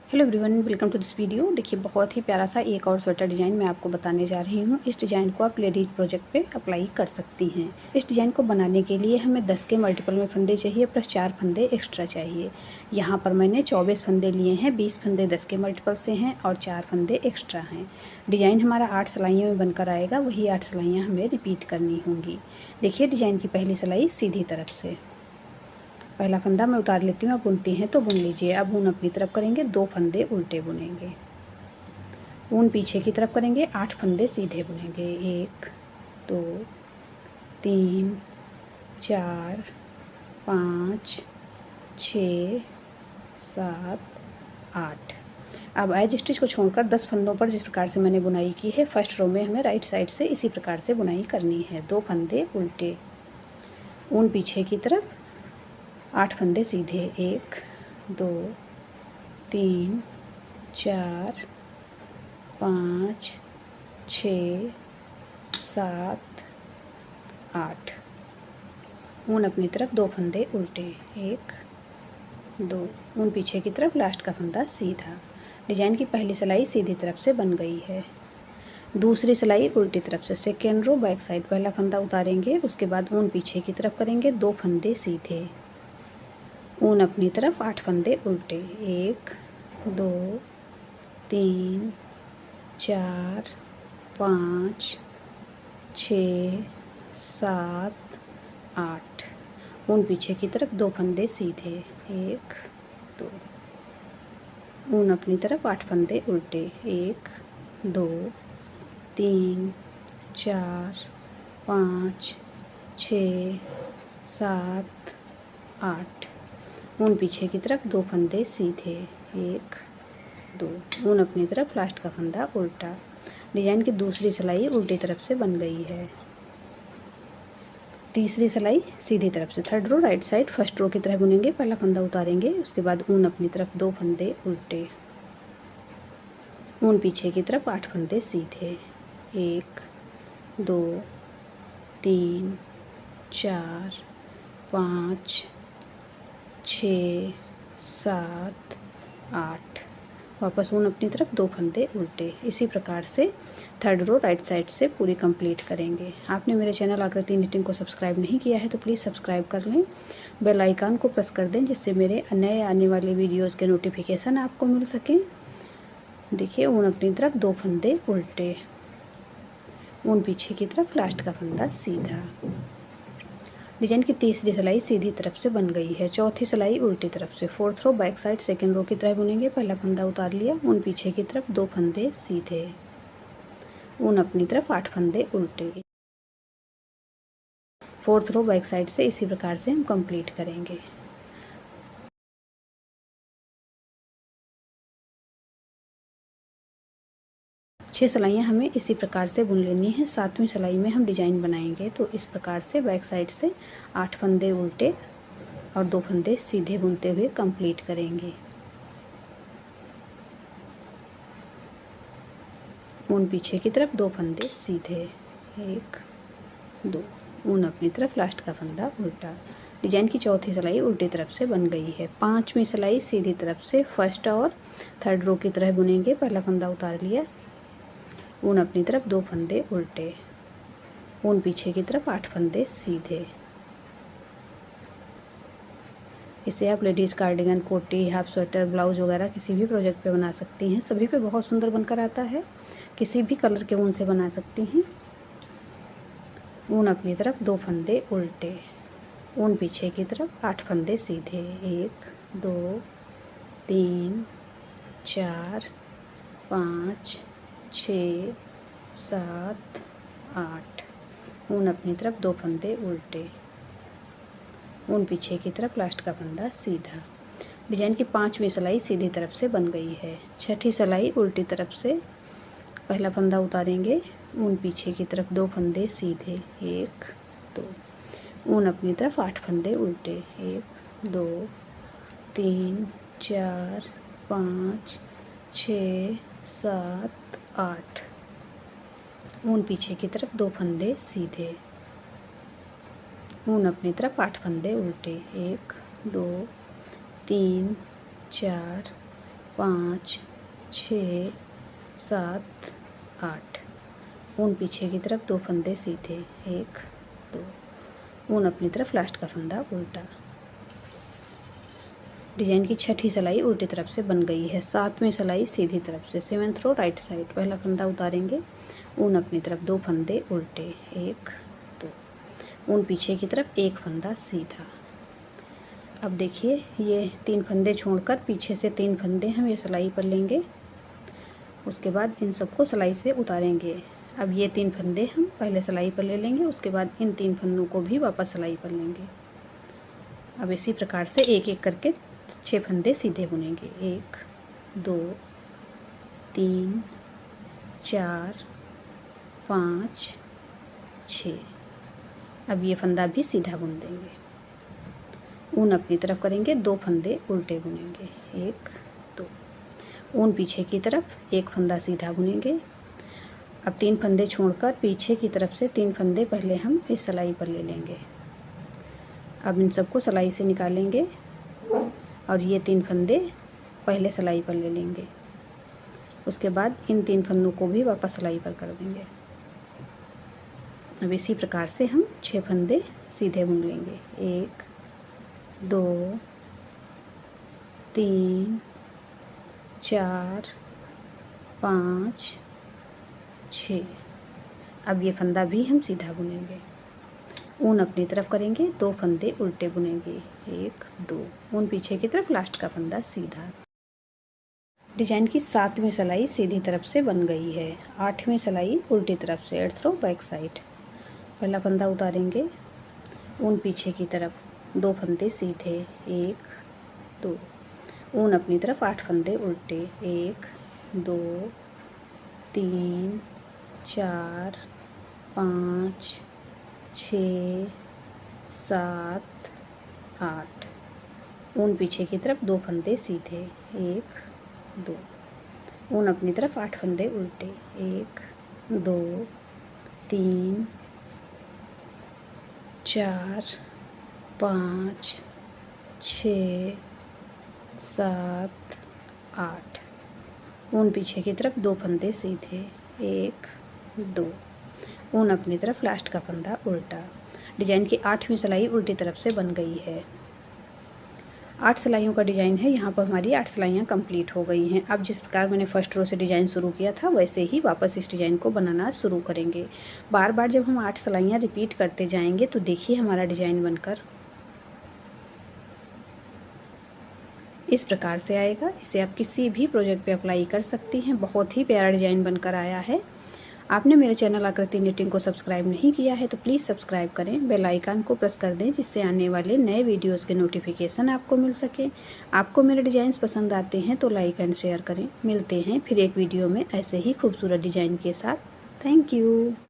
Hello everyone, welcome to this video. देखिए, बहुत ही प्यारा सा एक और स्वेटर डिज़ाइन मैं आपको बताने जा रही हूँ। इस डिज़ाइन को आप लेडीज प्रोजेक्ट पे अप्लाई कर सकती हैं। इस डिज़ाइन को बनाने के लिए हमें 10 के मल्टीपल में फंदे चाहिए प्लस 4 फंदे एक्स्ट्रा चाहिए। यहाँ पर मैंने 24 फंदे लिए हैं, 20 फंदे 10 के मल्टीपल से हैं और 4 फंदे एक्स्ट्रा हैं। डिज़ाइन हमारा 8 सिलाइयों में बनकर आएगा, वही 8 सिलाइयाँ हमें रिपीट करनी होंगी। देखिए, डिज़ाइन की पहली सिलाई सीधी तरफ से, पहला फंदा मैं उतार लेती हूँ। आप बुनती हैं तो बुन लीजिए। अब ऊन अपनी तरफ करेंगे, 2 फंदे उल्टे बुनेंगे। ऊन पीछे की तरफ करेंगे, 8 फंदे सीधे बुनेंगे। 1 2 3 4 5 6 7 8। अब एज स्टिच को छोड़कर 10 फंदों पर जिस प्रकार से मैंने बुनाई की है, फर्स्ट रो में हमें राइट साइड से इसी प्रकार से बुनाई करनी है। 2 फंदे उल्टे, ऊन पीछे की तरफ, 8 फंदे सीधे। 1 2 3 4 5 6 7 8। ऊन अपनी तरफ, 2 फंदे उल्टे। 1 2, ऊन पीछे की तरफ, लास्ट का फंदा सीधा। डिजाइन की पहली सिलाई सीधी तरफ से बन गई है। दूसरी सिलाई उल्टी तरफ से, सेकेंड रो बैक साइड, पहला फंदा उतारेंगे, उसके बाद ऊन पीछे की तरफ करेंगे, 2 फंदे सीधे। ऊन अपनी तरफ, 8 फंदे उल्टे। 1 2 3 4 5 6 7 8। ऊन पीछे की तरफ, 2 फंदे सीधे। 1 2, ऊन अपनी तरफ, 8 फंदे उल्टे। 1 2 3 4 5 6 7 8। ऊन पीछे की तरफ, 2 फंदे सीधे। 1 2, ऊन अपनी तरफ, लास्ट का फंदा उल्टा। डिजाइन की दूसरी सिलाई उल्टी तरफ से बन गई है। तीसरी सिलाई सीधी तरफ से, third row right side first row की तरह बुनेंगे। पहला फंदा उतारेंगे, उसके बाद ऊन अपनी तरफ, 2 फंदे उल्टे। ऊन पीछे की तरफ, 8 फंदे सीधे। 1 2 3 4 5 6 7 8। वापस ऊन अपनी तरफ, 2 फंदे उल्टे। इसी प्रकार से थर्ड रो राइट साइड से पूरी कंप्लीट करेंगे। आपने मेरे चैनल आकृति निटिंग को सब्सक्राइब नहीं किया है तो प्लीज़ सब्सक्राइब कर लें, बेल आइकन को प्रेस कर दें, जिससे मेरे नए आने वाले वीडियोस के नोटिफिकेशन आपको मिल सकें। देखिए, ऊन अपनी तरफ, 2 फंदे उल्टे। ऊन पीछे की तरफ, लास्ट का फंदा सीधा। डिजाइन की तीसरी सिलाई सीधी तरफ से बन गई है। चौथी सिलाई उल्टी तरफ से, fourth row back side second row की तरह बुनेंगे। पहला फंदा उतार लिया, ऊन पीछे की तरफ, 2 फंदे सीधे। ऊन अपनी तरफ, 8 फंदे उल्टे। फोर्थ रो बैक साइड से इसी प्रकार से हम कंप्लीट करेंगे। छह सिलाइयाँ हमें इसी प्रकार से बुन लेनी है। 7वीं सिलाई में हम डिजाइन बनाएंगे। तो इस प्रकार से बैक साइड से 8 फंदे उल्टे और 2 फंदे सीधे बुनते हुए कंप्लीट करेंगे। ऊन पीछे की तरफ, 2 फंदे सीधे। 1 2, ऊन अपनी तरफ, लास्ट का फंदा उल्टा। डिजाइन की चौथी सिलाई उल्टी तरफ से बन गई है। 5वीं सिलाई सीधी तरफ से फर्स्ट और थर्ड रो की तरह बुनेंगे। पहला फंदा उतार लिया, ऊन अपनी तरफ, 2 फंदे उल्टे। ऊन पीछे की तरफ, 8 फंदे सीधे। इसे आप लेडीज़ कार्डिगन, कोटी, हाफ स्वेटर, ब्लाउज वगैरह किसी भी प्रोजेक्ट पे बना सकती हैं। सभी पे बहुत सुंदर बनकर आता है। किसी भी कलर के ऊन से बना सकती हैं। ऊन अपनी तरफ, 2 फंदे उल्टे। ऊन पीछे की तरफ, 8 फंदे सीधे। 1 2 3 4 5 6 7 8। ऊन अपनी तरफ, 2 फंदे उल्टे। ऊन पीछे की तरफ, लास्ट का फंदा सीधा। डिजाइन की 5वीं सिलाई सीधी तरफ से बन गई है। छठी सिलाई उल्टी तरफ से, पहला फंदा उतारेंगे, ऊन पीछे की तरफ, 2 फंदे सीधे। 1 2, ऊन अपनी तरफ, 8 फंदे उल्टे। 1 2 3 4 5 6 7 8। ऊन पीछे की तरफ, 2 फंदे सीधे। ऊन अपनी तरफ, 8 फंदे उल्टे। 1 2 3 4 5 6 7 8। ऊन पीछे की तरफ 2 फंदे सीधे, 1 2। ऊन अपनी तरफ, लास्ट का फंदा उल्टा। डिजाइन की छठी सिलाई उल्टी तरफ से बन गई है। 7वीं सिलाई सीधी तरफ से, 7th रो राइट साइड। पहला फंदा उतारेंगे, ऊन अपनी तरफ, 2 फंदे उल्टे, 1 2। ऊन पीछे की तरफ, 1 फंदा सीधा। अब देखिए ये 3 फंदे छोड़कर पीछे से 3 फंदे हम ये सिलाई पर लेंगे। उसके बाद इन सबको सिलाई से उतारेंगे। अब ये 3 फंदे हम पहले सिलाई पर ले लेंगे, उसके बाद इन 3 फंदों को भी वापस सिलाई पर लेंगे। अब इसी प्रकार से एक एक करके 6 फंदे सीधे बुनेंगे, 1 2 3 4 5 6। अब ये फंदा भी सीधा बुन देंगे। ऊन अपनी तरफ करेंगे, 2 फंदे उल्टे बुनेंगे, 1 2। ऊन पीछे की तरफ, 1 फंदा सीधा बुनेंगे। अब 3 फंदे छोड़कर पीछे की तरफ से 3 फंदे पहले हम इस सिलाई पर ले लेंगे। अब इन सबको सिलाई से निकालेंगे और ये 3 फंदे पहले सिलाई पर ले लेंगे। उसके बाद इन 3 फंदों को भी वापस सिलाई पर कर देंगे। अब इसी प्रकार से हम 6 फंदे सीधे बुन लेंगे, 1 2 3 4 5 6। अब ये फंदा भी हम सीधा बुनेंगे। ऊन अपनी तरफ करेंगे, 2 फंदे उल्टे बुनेंगे, 1 2। ऊन पीछे की तरफ, लास्ट का फंदा सीधा। डिजाइन की 7वीं सिलाई सीधी तरफ से बन गई है। 8वीं सिलाई उल्टी तरफ से, 8th रो बैक साइड। पहला फंदा उतारेंगे, ऊन पीछे की तरफ, 2 फंदे सीधे, 1 2। ऊन अपनी तरफ, 8 फंदे उल्टे, 1 2 3 4 5 6 7 8। ऊन पीछे की तरफ, 2 फंदे सीधे, 1 2। ऊन अपनी तरफ, 8 फंदे उल्टे, 1 2 3 4 5 6 7 8। ऊन पीछे की तरफ, 2 फंदे सीधे, 1 2। ऊन अपनी तरफ, लास्ट का फंदा उल्टा। डिजाइन की 8वीं सिलाई उल्टी तरफ से बन गई है। 8 सिलाइयों का डिजाइन है। यहाँ पर हमारी 8 सिलाइयाँ कंप्लीट हो गई हैं। अब जिस प्रकार मैंने फर्स्ट रो से डिजाइन शुरू किया था वैसे ही वापस इस डिजाइन को बनाना शुरू करेंगे। बार बार जब हम 8 सिलाइयाँ रिपीट करते जाएंगे तो देखिए हमारा डिजाइन बनकर इस प्रकार से आएगा। इसे आप किसी भी प्रोजेक्ट पे अप्लाई कर सकती हैं। बहुत ही प्यारा डिजाइन बनकर आया है। आपने मेरे चैनल आकृति निटिंग को सब्सक्राइब नहीं किया है तो प्लीज़ सब्सक्राइब करें, बेल आइकन को प्रेस कर दें जिससे आने वाले नए वीडियोस के नोटिफिकेशन आपको मिल सके। आपको मेरे डिज़ाइंस पसंद आते हैं तो लाइक एंड शेयर करें। मिलते हैं फिर एक वीडियो में ऐसे ही खूबसूरत डिज़ाइन के साथ। Thank you.